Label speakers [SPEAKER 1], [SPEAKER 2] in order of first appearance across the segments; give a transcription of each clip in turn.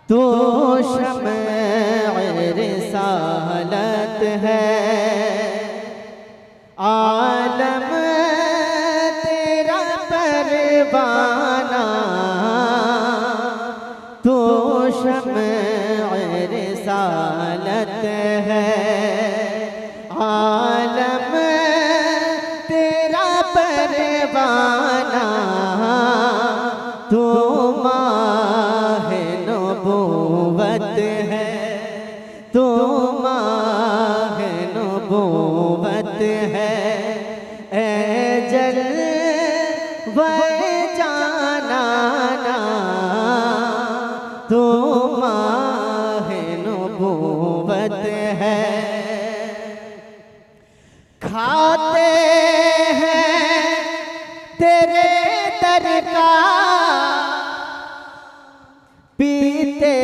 [SPEAKER 1] तो शम्अ रिसालत है, आलम तेरा परवाना। तो शम्अ रिसालत है, आलम तेरा परवाना। तो माहे नबूवत है, तो माहे नबूवत है। ए जलवे जाना ना, तो माहे नबूवत है। खाते हैं तेरे दर का, पीते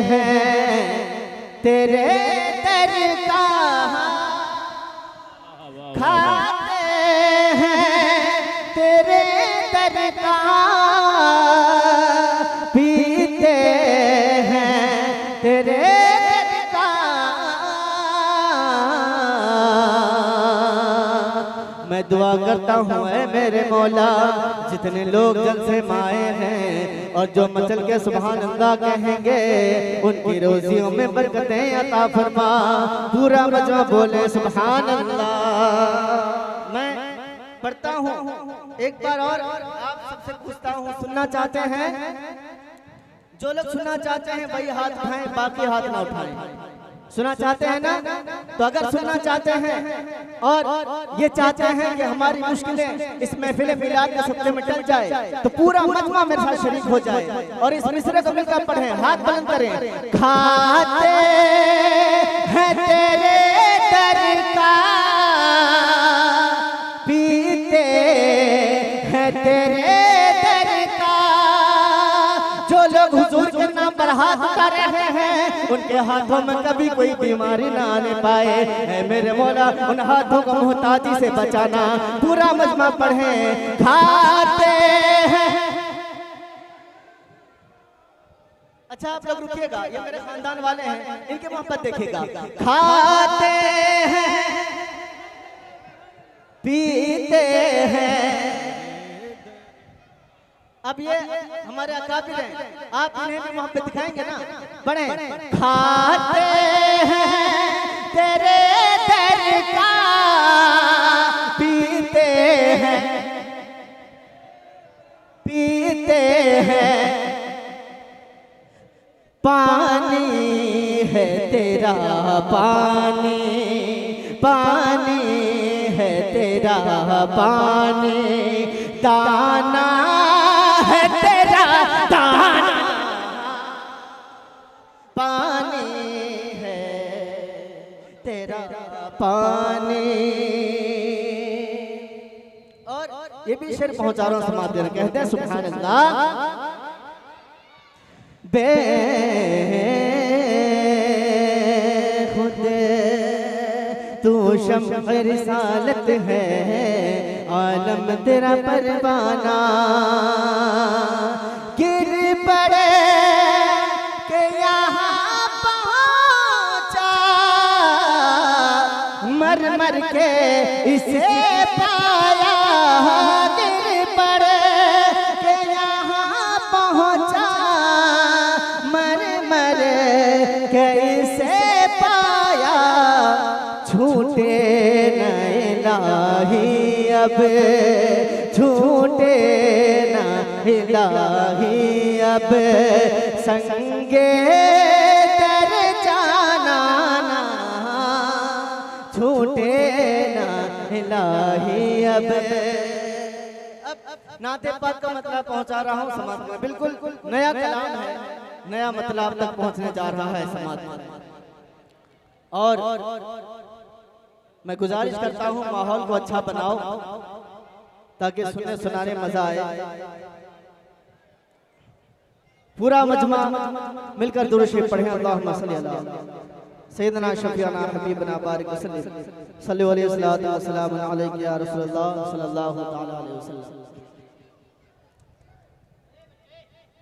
[SPEAKER 1] हैं तेरे दर का। खाते हैं तेरे दर का, पीते हैं तेरे दर का। मैं दुआ करता हूँ ऐ मेरे मौला, जितने लोग जलसे में आए हैं और जो मचल के सुभान अल्लाह कहेंगे, उनकी रोजियों में बरकतें अता फरमा। पूरा मजमा बोले सुभान अल्लाह। मैं पढ़ता हूँ एक बार और आप सबसे पूछता हूँ, सुनना चाहते हैं? जो लोग सुनना चाहते हैं वही हाथ उठाएं, बाकी हाथ ना उठाएं। सुनना चाहते हैं ना? तो अगर सुनना चाहते हैं और ये चाहते हैं कि हमारी मुश्किलें इस महफिल मिलाद के सत्ते में टल जाए, तो पूरा मजमा मेरे साथ शरीक हो जाए और इस मिसरे को मिलकर पढ़ें, हाथ बुलंद करें। खाते हैं तेरे दर का, पीते हैं तेरे दर का। जो लोग हुजूर के नाम पर हाथ उठा रहे हैं, उनके हाथों में कभी कोई बीमारी ना आने पाए। ऐ मेरे मौला, उन हाथों को मुहताजी से बचाना। पूरा मजमा पढ़ें। खाते हैं। अच्छा आप लोग रुकिएगा, ये मेरे खानदान वाले हैं, इनके मोहब्बत देखिएगा। खाते हैं, पीते हैं। अब ये हमारे अकाबिर हैं, आप इन्हें भी मोहब्बत दिखाएंगे ना? पढ़े। खाते हैं तेरे दर का, पीते हैं, पीते हैं। पानी है तेरा पानी, पानी है तेरा पानी। दाना है तेरा दाना, पानी है तेरा पानी। और ये भी शेर पहुंचा रहा हूं समाज में, कहते हैं सुभान अल्लाह। खुद तू शम्अ रिसालत है, आलम तेरा परवाना। गिर पड़े के यहाँ पहुँचा, मर मर के इसे पाया। गिर पड़े के यहाँ पहुँचा, मर मर के इसे पाया। छूटे न इलाही अब, छूटे न इलाही अब। संगे तर जाना ना, छूटे न इलाही अब। नाते पाक का मतलब पहुंचा रहा हूँ समाज में, बिल्कुल नया कलाम है, नया मतलब तक पहुंचने जा रहा है समाज में। और मैं गुजारिश करता हूँ माहौल को अच्छा बनाओ ताकि सुनने सुनाने मजा आए। पूरा मजमा मिलकर दुरूद शरीफ पढ़ें। अल्लाहुम्मा सल्ली अला सय्यदना शफीअना हबीबना बारिक वसल्लम सल्लल्लाहु अलैहि वसल्लम अलैहि या रसूलल्लाह सल्लल्लाहु तआला अलैहि वसल्लम।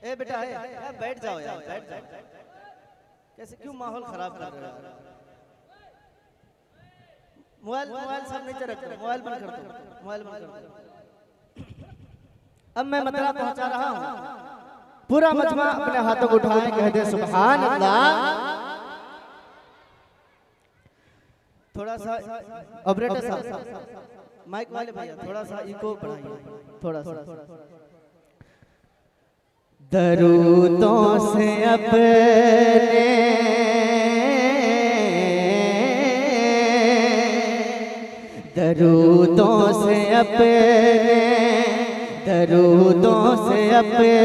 [SPEAKER 1] ए बेटा है यार, बैठ जाओ यार, बैठ जाओ। कैसे क्यों माहौल खराब कर रहे हो? मोबाइल मोबाइल सामने से रख दो, मोबाइल बंद कर दो, मोबाइल बंद कर दो। अब मैं मतला पहुंचा रहा हूं। पूरा मजमा अपने हाथों को उठाएं, कह दे सुभान अल्लाह। थोड़ा सा ऑपरेटर साहब, माइक वाले भैया थोड़ा सा इको बढ़ाइए, थोड़ा सा। दरूदों से अपने दरूदों से अपने दरूदों से अपने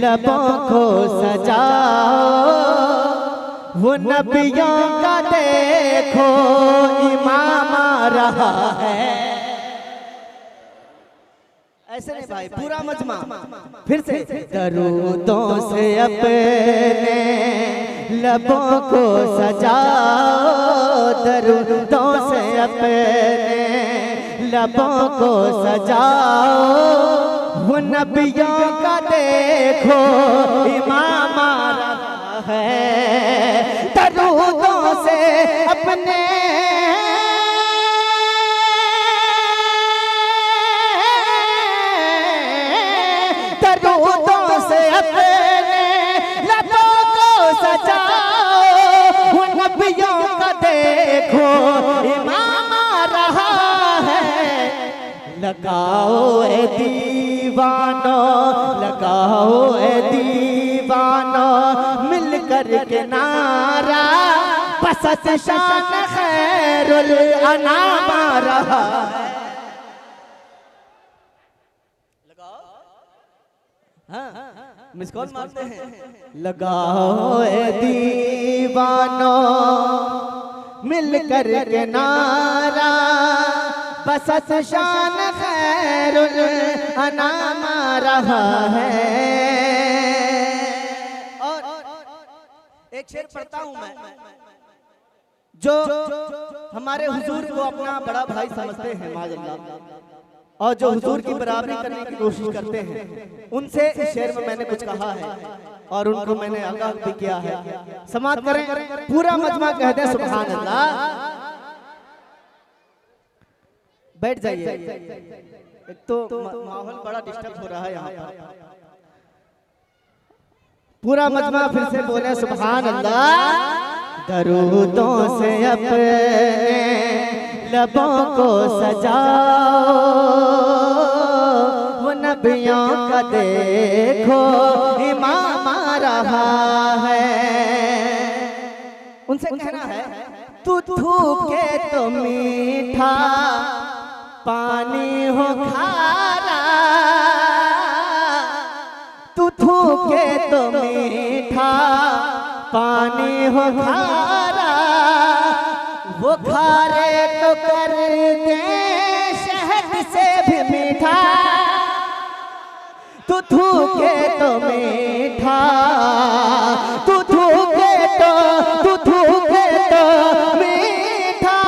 [SPEAKER 1] लबों को सजाओ, वो नबियों का देखो इमाम आ रहा है। ऐसे नहीं भाई, पूरा मजमा फिर से। दरूदों से अपने लबों को सजाओ, दरूदों से अपने लबों को सजाओ, वो नबियों का देखो इमाम आ रहा है। दरूदों से अपने दरूदों से अपने लबों को सजाओ, वो नबियों का देखो इमाम आ रहा है। लगाओ ए दीवानो, लगाओ ए दीवानो, मिल कर के नारा, बसत शान खैरुल अनाम आ रहा है। मिस कॉल मारते हैं। लगाओ ए दीवानो, मिल कर के नारा, बसत शान खैरुल अनाम आ रहा है। और एक शेर पढ़ता हूं मैं, जो हमारे हुजूर को अपना बड़ा भाई समझते हैं माज़अल्लाह, और जो हुजूर की बराबरी करने की कोशिश करते हैं, उनसे इस शेर में मैंने कुछ कहा है और उनको मैंने आगाह भी किया है। समाप्त करें, पूरा मजमा कहते हैं सुभान अल्लाह। बैठ जाइए, एक तो माहौल बड़ा डिस्टर्ब हो रहा है यहाँ पर। पूरा मजमा फिर से बोले सुभान अल्लाह। दरूदों से अपने लबों को सजाओ, वो नबियों का देखो इमाम आ रहा है। उनसे कहना है, तू थूके तो मीठा पानी हो खारा, तू थूके तो मीठा पानी हो खारा, वो खारे तो कर दे शहद से भी मीठा, तू थूके तो मीठा, तू थूके तो मीठा,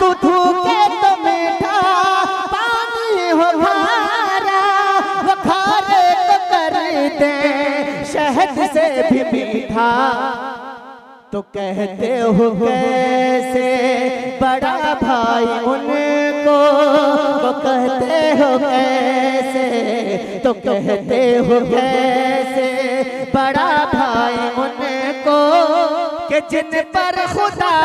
[SPEAKER 1] तू थूके तो मीठा पानी हो खारा, वो खारे तो कर दे शहद से भी मीठा। तो कहते हो कैसे बड़ा भाई उनको, वो कहते हो कैसे, तो कहते हो कैसे बड़ा भाई उनको, कि जिन पर खुदा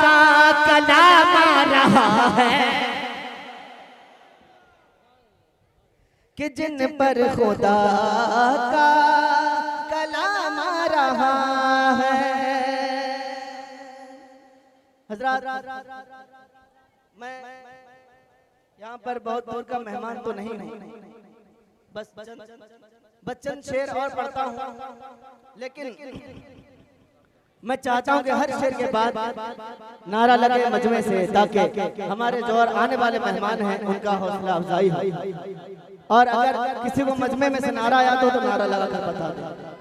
[SPEAKER 1] का कलाम आ रहा है, कि जिन पर खुदा का कलाम आ रहा है। हजरात, मैं यहाँ पर बहुत दूर का मेहमान तो नहीं हूँ, बस बच्चन शेर और पढ़ता हूँ, लेकिन मैं चाहता हूँ कि हर शेर के बाद नारा लगे मजमे से, ताकि हमारे जो और आने वाले मेहमान हैं उनका हौसला अफजाई हो। और अगर किसी को मजमे में से नारा आया तो नारा लगा कर बता दें।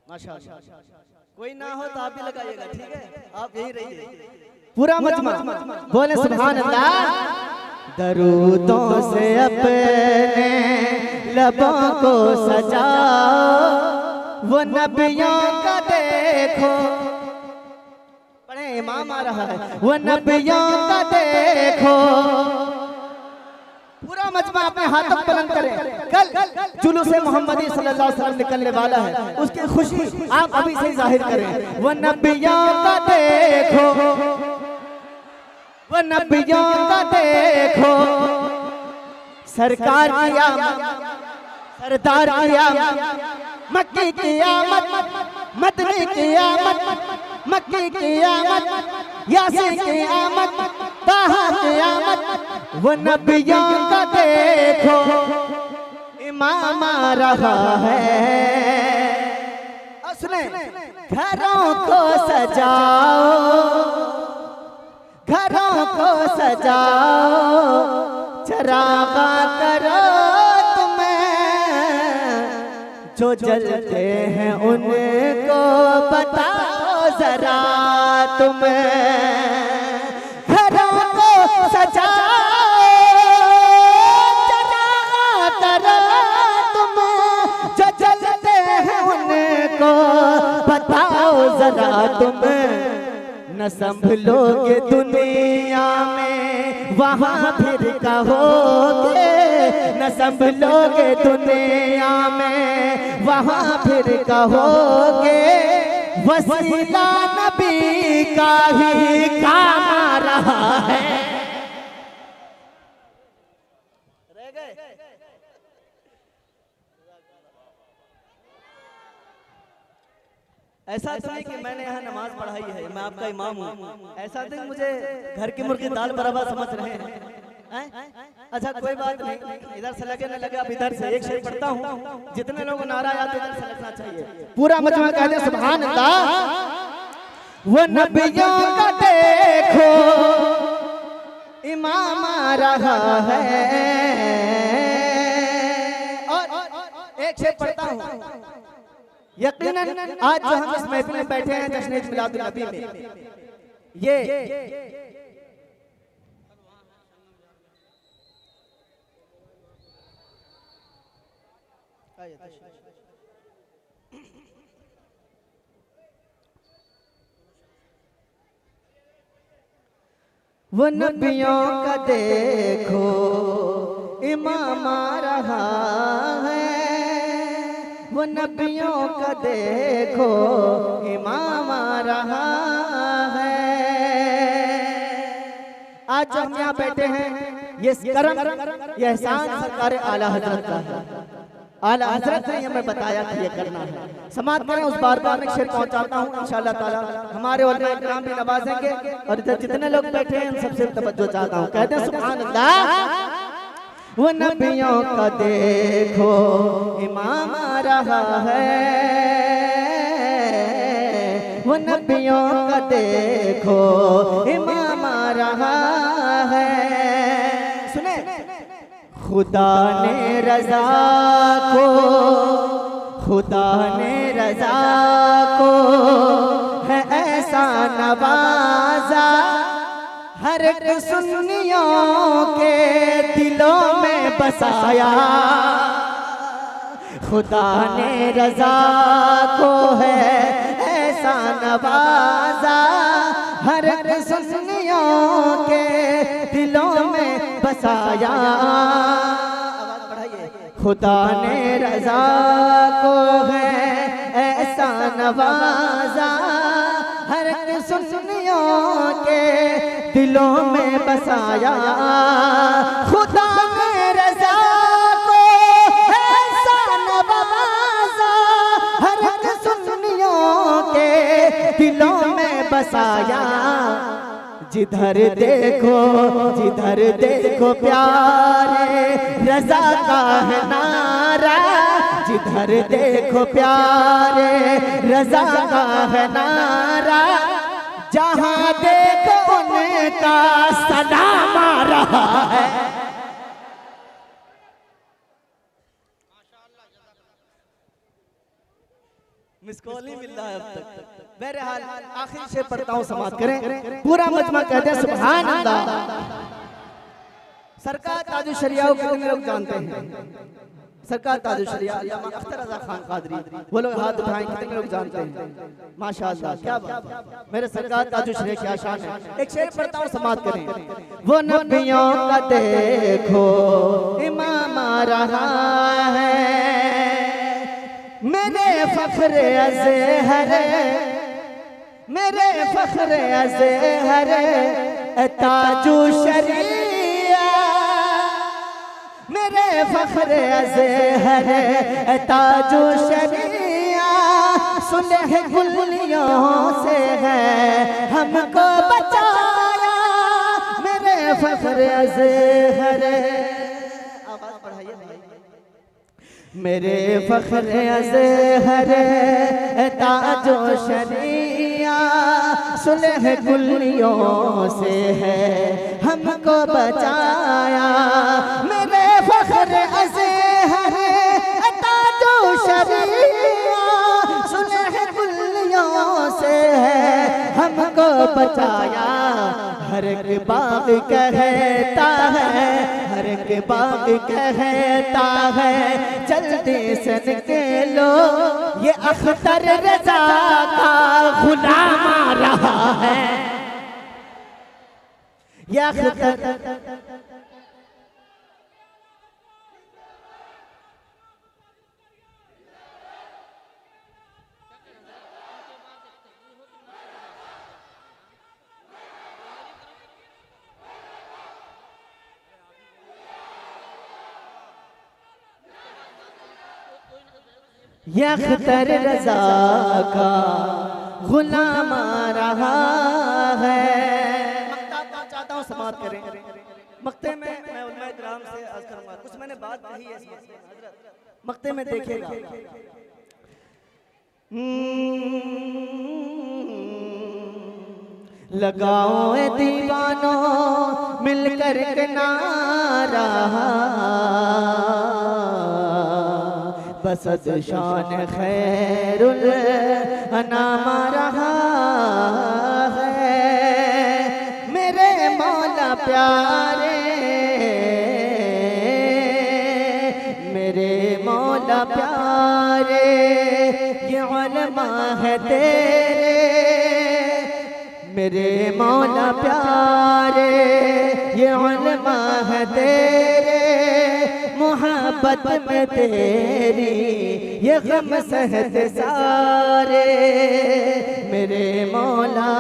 [SPEAKER 2] माशाअल्लाह। कोई ना हो तो आप भी लगाइएगा, ठीक है, आप यही रहिए।
[SPEAKER 1] पूरा मजमा बोले सुभान अल्लाह। दरूदों से अपने लबों को सजाओ, वो नबियों का देखो, पढ़े इमाम आ रहा है, वो नबियों का देखो। पूरा मजमा अपने हाथों को बुलंद करें। कल जुलूस मोहम्मदी सल्लल्लाहु अलैहि वसल्लम निकलने वाला है, उसकी खुशी आप अभी से जाहिर करें। वो नबियों का देखो, वो नबियों का देखो, सरकार की आमद, सरदार की आमद, मक्की की आमद, मदनी की आमद, मक्की की आमद, यासीन की आमद, ताहा की आमद। वो नबियों का देखो, इमाम आ रहा है। उसने घरों को सजाओ, घरों को सजाओ, चरागा करो तुम्हें, जो जलते हैं उनको बताओ जरा तुम्हें। घरों को सजाओ, चरागा करो तुम्हें, जो जलते हैं उनको बताओ जरा तुम्हें। न संभलोगे दुनिया में वहाँ फिर कहोगे, न संभलोगे दुनिया में वहाँ फिर कहोगे, वसीला नबी का ही काम आ रहा है।
[SPEAKER 2] रह गए? ऐसा तो नहीं कि मैंने यहाँ नमाज पढ़ाई है, मैं आपका इमाम हूँ, ऐसा नहीं मुझे घर की मुर्गी दाल बराबर समझ रहे हैं। अच्छा कोई बात नहीं, इधर से लगे न लगे, अब इधर से एक शेर पढ़ता हूँ, जितने लोग नारा आते इधर से लगना चाहिए।
[SPEAKER 1] पूरा मजमा कहते सुभान अल्लाह। वो नबियों का देखो, इमाम आ रहा है। और एक शेर पढ़ता हूँ। यकीनन आज जो हम इस महफिल में बैठे हैं जश्न मिलादुल नबी में, ये वो नबियों का देखो, इमाम आ रहा है। वो नबियों का देखो, इमाम आ रहा है। आज जो हम यहाँ बैठे हैं, ये करम, ये एहसान सरकार आला हजरत का है। आला हजरत ने हमें बताया कि ये करना है। समाज में उस बारगाह में शेर पहुंचाता हूँ, इंशाअल्लाह ताला हमारे उलमा इकराम भी नवाजेंगे, और इधर जितने लोग बैठे हैं उन सबसे तवज्जो चाहता हूँ। कहते हैं सुभान अल्लाह। वो नबियों का देखो, इमाम आ रहा है। वो नबियों का देखो, इमाम आ रहा है। सुने, खुदा ने रजा को, खुदा ने रजा को है ऐसा नवाजा, हर एक सुन्नियों के दिलों में बसाया। खुदा ने रजा को है ऐसा नवाजा, हर एक सुन्नियों के दिलों में बसाया। आवाज बढ़ाइए। खुदा ने रजा को है ऐसा नवाजा, हर एक सुन्नियों के दिलों में बसाया। खुदा ने रजा को ऐसा नवाजा, हर एक सुन्नियों के दिलों में बसाया। जिधर देखो प्यारे रजा का है नारा, जिधर देखो प्यारे रजा का है नारा, जहाँ देखो उनका सलाम आ रहा है।
[SPEAKER 2] मिस कॉल ही मिल रहा है अब तक। बहरहाल आखिरी शेर पढ़ता हूँ, समाप्त करें। पूरा मजमा कहते हैं सुभान अल्लाह। सरकार ताजु शरिया को कितने लोग जानते हैं? सरकार ताजु शरिया अल्लामा अख्तर रज़ा खान कादरी, वो लोग हाथ उठाएं, कितने लोग जानते हैं? माशाअल्लाह, क्या बात, मेरे सरकार ताजु शरिया क्या शान है। एक शेर पढ़ता हूँ, समाप्त करें। वो नबियों का देखो इमाम आ रहा है, मेरे फख्र अज़हर, मेरे फख्र अज़हर ताजु शरिया, मेरे फख्र अज़हर ताजु शरिया, सुलह गुलियों से है हमको बचाया, मेरे फख्र अज़हर। आवाज बढ़ाइए भाई। मेरे फख्र अज़हर ताजो शरिया, सुलह गुलियों से है हमको बचाया, मेरे फख्र अज़हर ताजो शरिया, सुलह गुलियों से है हमको बचाया। हर एक बाग कहता है, हर एक बाग कहता है, जल्दी से निकलो ये अख्तर रज़ा का गुलाम आ रहा है, ये अख्तर। ये अख्तर रज़ा का गुलाम आ रहा है। मक्ता चाहता हूँ, समाप्त करें। मक्ते में मैं उलमाए किराम से अर्ज़ करूंगा, कुछ मैंने बात कही है मक्ते में, देखिएगा। लगाओ ए दीवानों मिलकर के नारा, बसद शान खैरुल अनाम रहा है, मेरे मौला प्यारे, मेरे मौला प्यारे, ये उलमा है तेरे, मेरे मौला प्यारे, ये उलमा है तेरे, मोहब्बत में तेरी ये गम सहते सारे, मेरे मौला,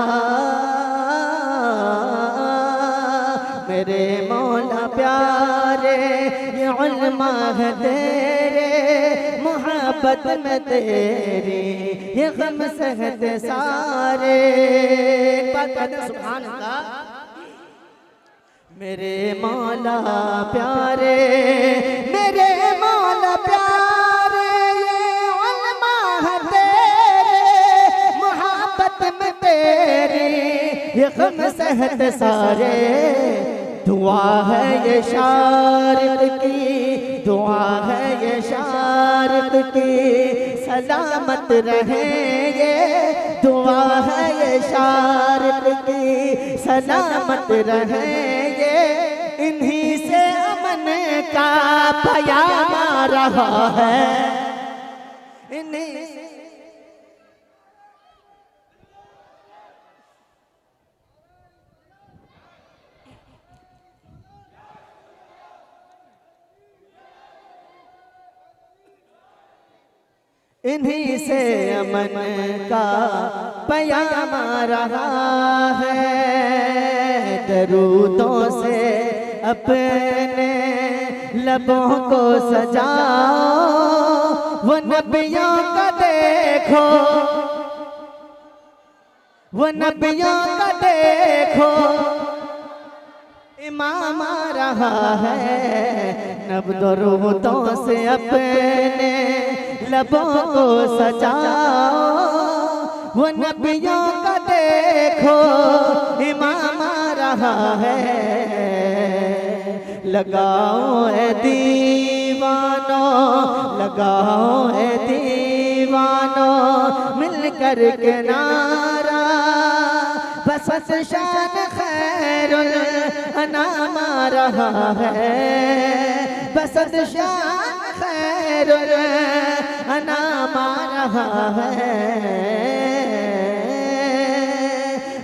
[SPEAKER 2] मेरे मौला प्यारे, ये उलमा है तेरे, मोहब्बत में तेरी ये गम सहते सारे। सुभान अल्लाह। मेरे मौला प्यारे, मेरे मौला प्यारे, ये उलमा है तेरे, मोहब्बत में तेरी ये गम सहत सारे। दुआ है ये शारिक की, दुआ है ये शारिक की, सलामत रहे ये, दुआ है ये शारिक की, सलामत रहे ये, इन्हीं से अमन का पयाम आ रहा है, इन्हीं से। इन्हीं से अमन का पयाम आ रहा है, दरूदों से अपने लबों को सजाओ, वो नबियों का देखो, वो नबियों का देखो, इमाम आ रहा है, नब दरूदों से अपने लबों को सजाओ, वो नबियों का देखो, इमाम आ रहा है। लगाओ ए दीवानो, लगाओ ए दीवानो,
[SPEAKER 1] दीवानों मिलकर के नारा बसत शान खैरुल अनाम आ रहा है, बसत शान खैरुल अनाम आ रहा है।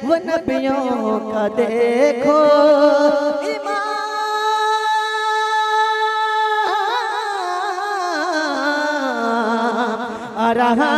[SPEAKER 1] वो नबियों का देखो इमाम आ रहा